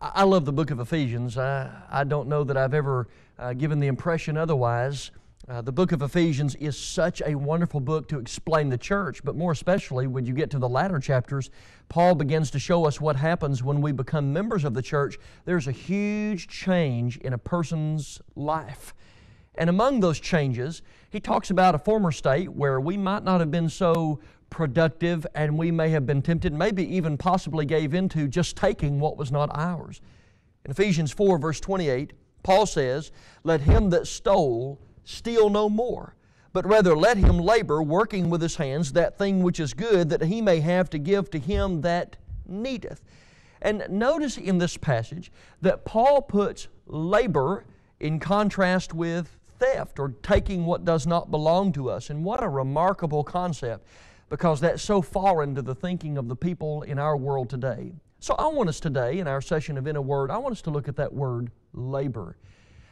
I love the book of Ephesians. I don't know that I've ever given the impression otherwise. The book of Ephesians is such a wonderful book to explain the church, but more especially when you get to the latter chapters, Paul begins to show us what happens when we become members of the church. There's a huge change in a person's life. And among those changes, he talks about a former state where we might not have been so productive and we may have been tempted, maybe even possibly gave into just taking what was not ours. In Ephesians 4 verse 28, Paul says, "Let him that stole steal no more, but rather let him labor, working with his hands, that thing which is good, that he may have to give to him that needeth." And notice in this passage that Paul puts labor in contrast with theft or taking what does not belong to us. And what a remarkable concept, because that's so foreign to the thinking of the people in our world today. So I want us today, in our session of In a Word, I want us to look at that word, labor.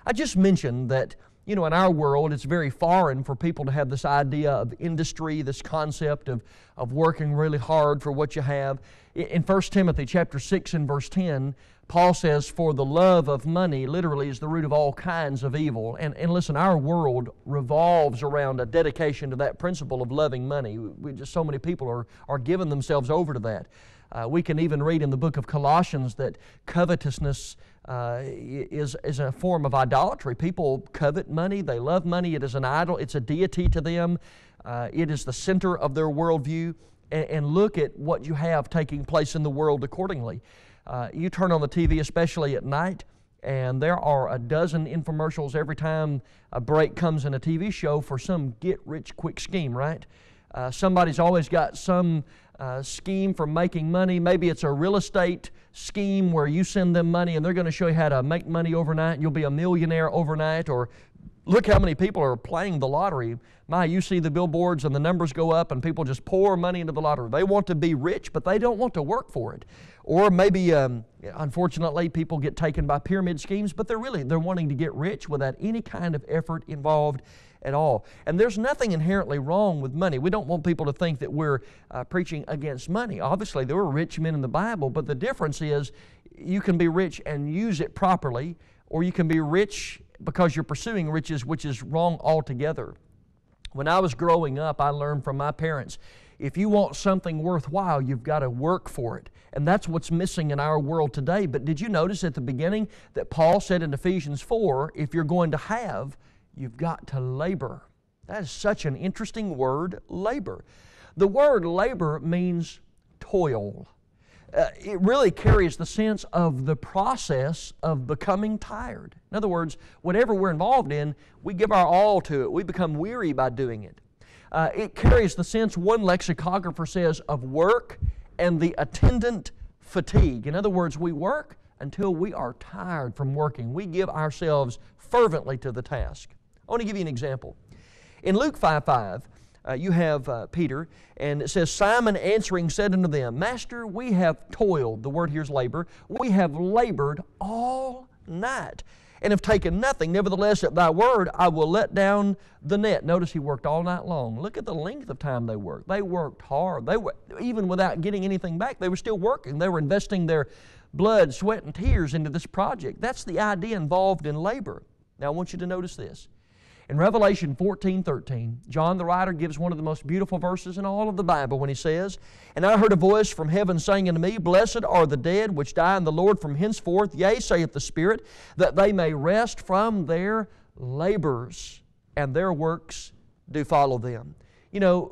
I just mentioned that, in our world, it's very foreign for people to have this idea of industry, this concept of working really hard for what you have. In 1 Timothy chapter 6 and verse 10, Paul says, "For the love of money literally is the root of all kinds of evil." And listen, our world revolves around a dedication to that principle of loving money. So many people are giving themselves over to that. We can even read in the book of Colossians that covetousness is a form of idolatry. People covet money. They love money. It is an idol. It's a deity to them. It is the center of their worldview. And look at what you have taking place in the world accordingly. You turn on the TV, especially at night, and there are a dozen infomercials every time a break comes in a TV show for some get-rich-quick scheme, right? Somebody's always got some scheme for making money. Maybe it's a real estate scheme where you send them money and they're going to show you how to make money overnight and you'll be a millionaire overnight. Or look how many people are playing the lottery. You see the billboards and the numbers go up and people just pour money into the lottery. They want to be rich, but they don't want to work for it. Or maybe, unfortunately, people get taken by pyramid schemes, but they're wanting to get rich without any kind of effort involved at all. And there's nothing inherently wrong with money. We don't want people to think that we're preaching against money. Obviously, there were rich men in the Bible, but the difference is you can be rich and use it properly, or you can be rich because you're pursuing riches, which is wrong altogether. When I was growing up, I learned from my parents, if you want something worthwhile, you've got to work for it. And that's what's missing in our world today. But did you notice at the beginning that Paul said in Ephesians 4, if you're going to have, you've got to labor. That is such an interesting word, labor. The word labor means toil. It really carries the sense of the process of becoming tired. In other words, whatever we're involved in, we give our all to it. We become weary by doing it. It carries the sense, one lexicographer says, of work and the attendant fatigue. In other words, we work until we are tired from working. We give ourselves fervently to the task. I want to give you an example. In Luke 5:5, you have Peter, and it says, "Simon answering said unto them, Master, we have toiled," the word here is labor, "we have labored all night, and have taken nothing. Nevertheless, at thy word, I will let down the net." Notice he worked all night long. Look at the length of time they worked. They worked hard. Even without getting anything back, they were still working. They were investing their blood, sweat, and tears into this project. That's the idea involved in labor. Now, I want you to notice this. In Revelation 14:13, John the writer gives one of the most beautiful verses in all of the Bible when he says, "And I heard a voice from heaven saying unto me, Blessed are the dead which die in the Lord from henceforth, yea, saith the Spirit, that they may rest from their labors, and their works do follow them."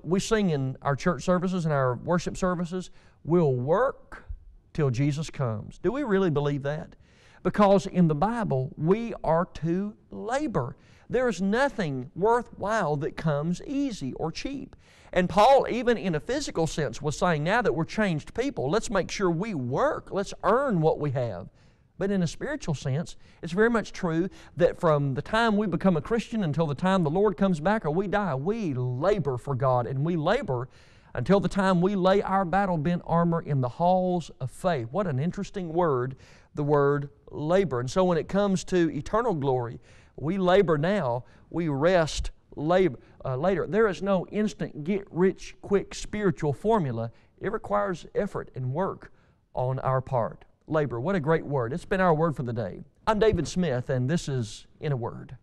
We sing in our church services and our worship services, "We'll work till Jesus comes." Do we really believe that? Because in the Bible, we are to labor. There is nothing worthwhile that comes easy or cheap. And Paul, even in a physical sense, was saying, now that we're changed people, let's make sure we work. Let's earn what we have. But in a spiritual sense, it's very much true that from the time we become a Christian until the time the Lord comes back or we die, we labor for God. And we labor until the time we lay our battle-bent armor in the halls of faith. What an interesting word, the word labor. And so when it comes to eternal glory, we labor now, we rest later. There is no instant get-rich-quick spiritual formula. It requires effort and work on our part. labor. What a great word. It's been our word for the day. I'm David Smith, and this is In a Word.